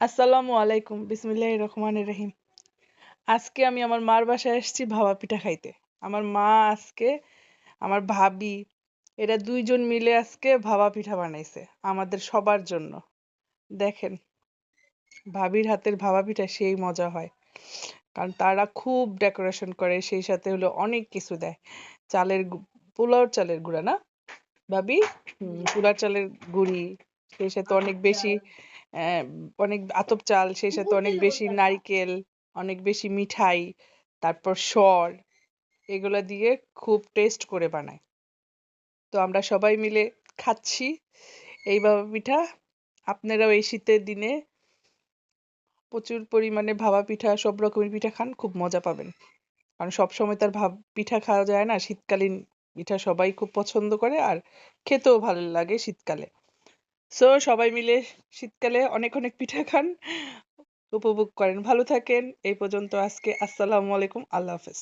আসসালামু আলাইকুম বিসমিল্লাহির রহমানির রহিম। আজকে আমি আমার মার বাসায় এসেছি ভাপা পিঠা খাইতে। আমার মা আজকে, আমার ভাবি, এরা দুইজন মিলে আজকে ভাপা পিঠা বানাইছে আমাদের সবার জন্য। দেখেন, ভাবির হাতের ভাপা পিঠা সেই মজা হয়, কারণ তারা খুব ডেকোরেশন করে, সেই সাথে হলো অনেক কিছু দেয়। পোলাওর চালের গুঁড়া না ভাবি? পোলার চালের গুঁড়ি, সেই সাথে অনেক বেশি আহ, অনেক আতপ চাল, সেই সাথে অনেক বেশি নারকেল, অনেক বেশি মিঠাই, তারপর এগুলা দিয়ে খুব টেস্ট করে বানায়। তো আমরা সবাই মিলে খাচ্ছি এই ভাপা পিঠা। আপনারাও এই শীতের দিনে প্রচুর পরিমাণে ভাপা পিঠা, সব রকমের পিঠা খান, খুব মজা পাবেন। কারণ সবসময় তার পিঠা খাওয়া যায় না, শীতকালীন পিঠা সবাই খুব পছন্দ করে, আর খেতেও ভালো লাগে শীতকালে। সো সবাই মিলে শীতকালে অনেক অনেক পিঠা খান, উপভোগ করেন, ভালো থাকেন। এই পর্যন্ত আজকে। আসসালামু আলাইকুম, আল্লাহ হাফেজ।